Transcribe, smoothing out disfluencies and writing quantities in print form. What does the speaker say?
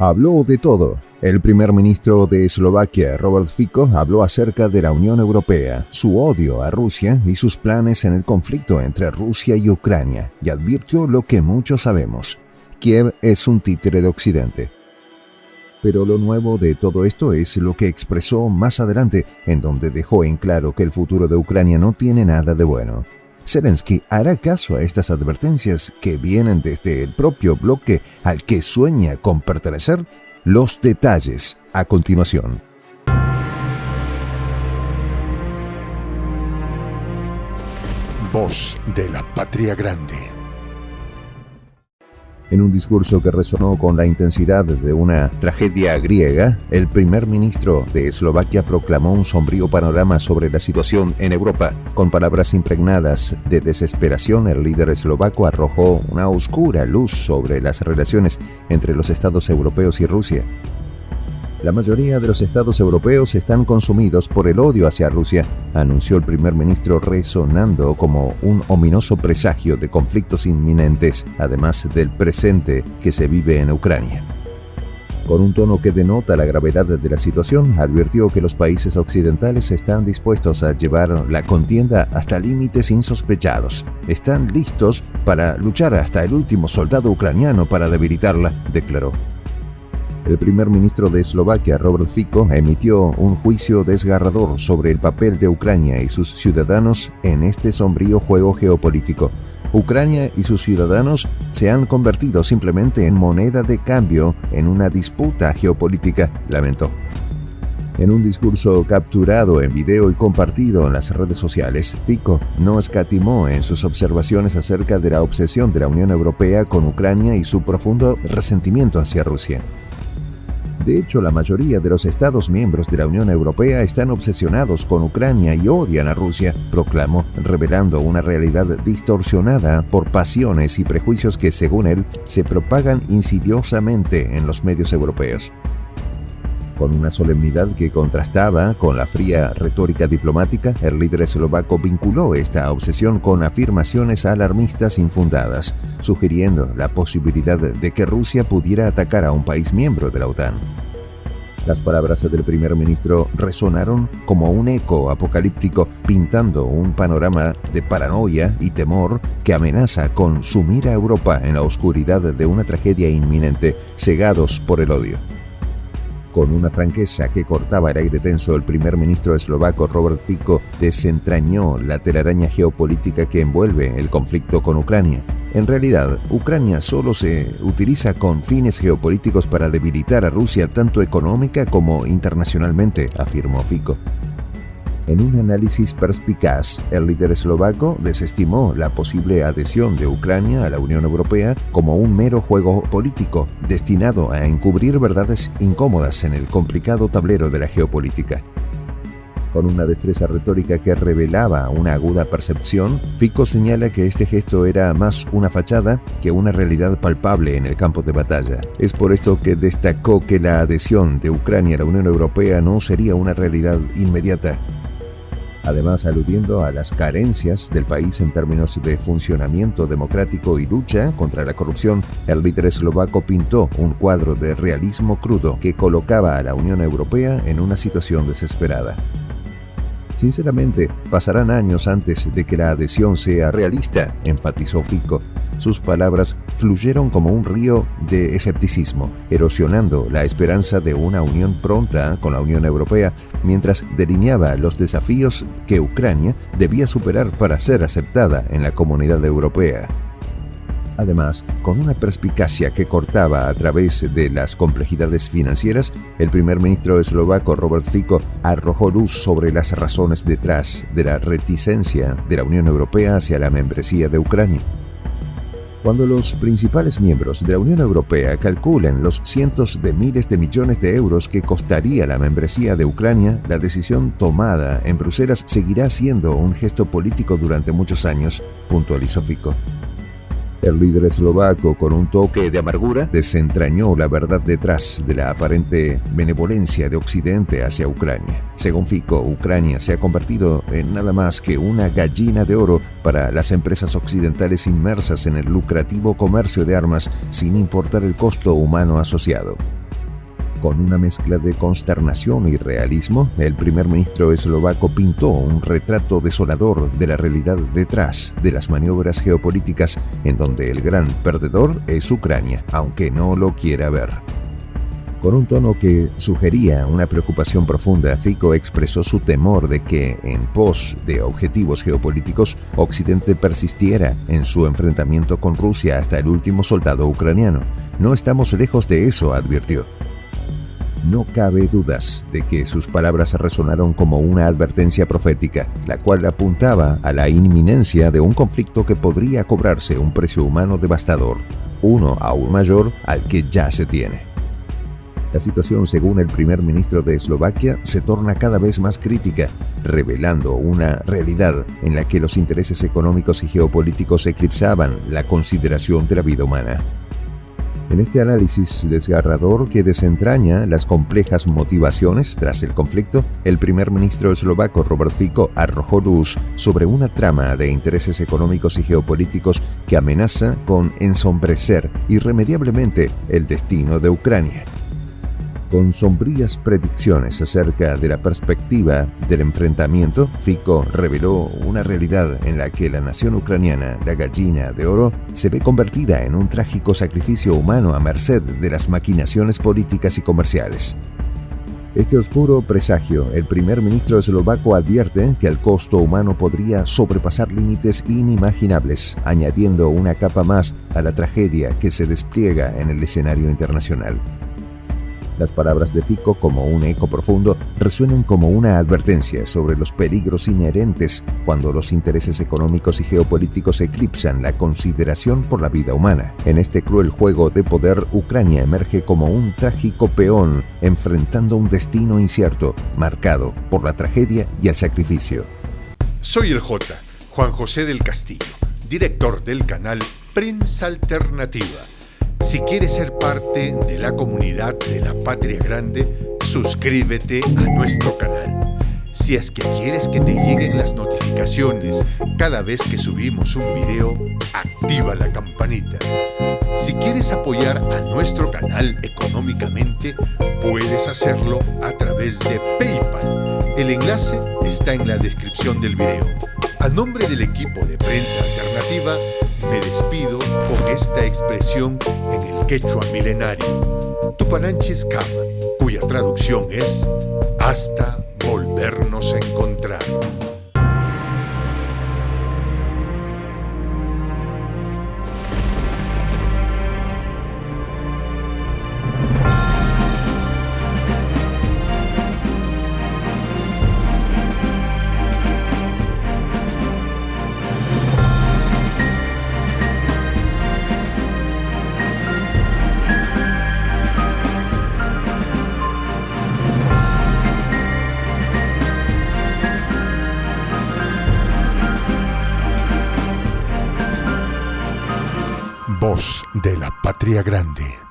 Habló de todo. El primer ministro de Eslovaquia, Robert Fico, habló acerca de la Unión Europea, su odio a Rusia y sus planes en el conflicto entre Rusia y Ucrania, y advirtió lo que muchos sabemos: Kiev es un títere de Occidente. Pero lo nuevo de todo esto es lo que expresó más adelante, en donde dejó en claro que el futuro de Ucrania no tiene nada de bueno. Zelensky hará caso a estas advertencias que vienen desde el propio bloque al que sueña con pertenecer. Los detalles a continuación. Voz de la Patria Grande. En un discurso que resonó con la intensidad de una tragedia griega, el primer ministro de Eslovaquia proclamó un sombrío panorama sobre la situación en Europa. Con palabras impregnadas de desesperación, el líder eslovaco arrojó una oscura luz sobre las relaciones entre los estados europeos y Rusia. La mayoría de los estados europeos están consumidos por el odio hacia Rusia, anunció el primer ministro, resonando como un ominoso presagio de conflictos inminentes, además del presente que se vive en Ucrania. Con un tono que denota la gravedad de la situación, advirtió que los países occidentales están dispuestos a llevar la contienda hasta límites insospechados. Están listos para luchar hasta el último soldado ucraniano para debilitarla, declaró. El primer ministro de Eslovaquia, Robert Fico, emitió un juicio desgarrador sobre el papel de Ucrania y sus ciudadanos en este sombrío juego geopolítico. Ucrania y sus ciudadanos se han convertido simplemente en moneda de cambio en una disputa geopolítica, lamentó. En un discurso capturado en video y compartido en las redes sociales, Fico no escatimó en sus observaciones acerca de la obsesión de la Unión Europea con Ucrania y su profundo resentimiento hacia Rusia. De hecho, la mayoría de los Estados miembros de la Unión Europea están obsesionados con Ucrania y odian a Rusia, proclamó, revelando una realidad distorsionada por pasiones y prejuicios que, según él, se propagan insidiosamente en los medios europeos. Con una solemnidad que contrastaba con la fría retórica diplomática, el líder eslovaco vinculó esta obsesión con afirmaciones alarmistas infundadas, sugiriendo la posibilidad de que Rusia pudiera atacar a un país miembro de la OTAN. Las palabras del primer ministro resonaron como un eco apocalíptico, pintando un panorama de paranoia y temor que amenaza con sumir a Europa en la oscuridad de una tragedia inminente, cegados por el odio. Con una franqueza que cortaba el aire tenso, el primer ministro eslovaco Robert Fico desentrañó la telaraña geopolítica que envuelve el conflicto con Ucrania. En realidad, Ucrania solo se utiliza con fines geopolíticos para debilitar a Rusia tanto económica como internacionalmente, afirmó Fico. En un análisis perspicaz, el líder eslovaco desestimó la posible adhesión de Ucrania a la Unión Europea como un mero juego político destinado a encubrir verdades incómodas en el complicado tablero de la geopolítica. Con una destreza retórica que revelaba una aguda percepción, Fico señala que este gesto era más una fachada que una realidad palpable en el campo de batalla. Es por esto que destacó que la adhesión de Ucrania a la Unión Europea no sería una realidad inmediata. Además, aludiendo a las carencias del país en términos de funcionamiento democrático y lucha contra la corrupción, el líder eslovaco pintó un cuadro de realismo crudo que colocaba a la Unión Europea en una situación desesperada. Sinceramente, pasarán años antes de que la adhesión sea realista, enfatizó Fico. Sus palabras fluyeron como un río de escepticismo, erosionando la esperanza de una unión pronta con la Unión Europea, mientras delineaba los desafíos que Ucrania debía superar para ser aceptada en la comunidad europea. Además, con una perspicacia que cortaba a través de las complejidades financieras, el primer ministro eslovaco Robert Fico arrojó luz sobre las razones detrás de la reticencia de la Unión Europea hacia la membresía de Ucrania. Cuando los principales miembros de la Unión Europea calculen los cientos de miles de millones de euros que costaría la membresía de Ucrania, la decisión tomada en Bruselas seguirá siendo un gesto político durante muchos años, puntualizó Fico. El líder eslovaco, con un toque de amargura, desentrañó la verdad detrás de la aparente benevolencia de Occidente hacia Ucrania. Según Fico, Ucrania se ha convertido en nada más que una gallina de oro para las empresas occidentales inmersas en el lucrativo comercio de armas sin importar el costo humano asociado. Con una mezcla de consternación y realismo, el primer ministro eslovaco pintó un retrato desolador de la realidad detrás de las maniobras geopolíticas, en donde el gran perdedor es Ucrania, aunque no lo quiera ver. Con un tono que sugería una preocupación profunda, Fico expresó su temor de que, en pos de objetivos geopolíticos, Occidente persistiera en su enfrentamiento con Rusia hasta el último soldado ucraniano. No estamos lejos de eso, advirtió. No cabe dudas de que sus palabras resonaron como una advertencia profética, la cual apuntaba a la inminencia de un conflicto que podría cobrarse un precio humano devastador, uno aún mayor al que ya se tiene. La situación, según el primer ministro de Eslovaquia, se torna cada vez más crítica, revelando una realidad en la que los intereses económicos y geopolíticos eclipsaban la consideración de la vida humana. En este análisis desgarrador que desentraña las complejas motivaciones tras el conflicto, el primer ministro eslovaco Robert Fico arrojó luz sobre una trama de intereses económicos y geopolíticos que amenaza con ensombrecer irremediablemente el destino de Ucrania. Con sombrías predicciones acerca de la perspectiva del enfrentamiento, Fico reveló una realidad en la que la nación ucraniana, la gallina de oro, se ve convertida en un trágico sacrificio humano a merced de las maquinaciones políticas y comerciales. Este oscuro presagio, el primer ministro eslovaco advierte que el costo humano podría sobrepasar límites inimaginables, añadiendo una capa más a la tragedia que se despliega en el escenario internacional. Las palabras de Fico, como un eco profundo, resuenan como una advertencia sobre los peligros inherentes cuando los intereses económicos y geopolíticos eclipsan la consideración por la vida humana. En este cruel juego de poder, Ucrania emerge como un trágico peón, enfrentando un destino incierto, marcado por la tragedia y el sacrificio. Soy el Juan José del Castillo, director del canal Prensa Alternativa. Si quieres ser parte de la comunidad de la Patria Grande, suscríbete a nuestro canal. Si es que quieres que te lleguen las notificaciones cada vez que subimos un video, activa la campanita. Si quieres apoyar a nuestro canal económicamente, puedes hacerlo a través de PayPal. El enlace está en la descripción del video. A nombre del equipo de Prensa Alternativa, me despido con esta expresión en el quechua milenario, Tupananchis Kama, cuya traducción es hasta volvernos a encontrar. Voz de la Patria Grande.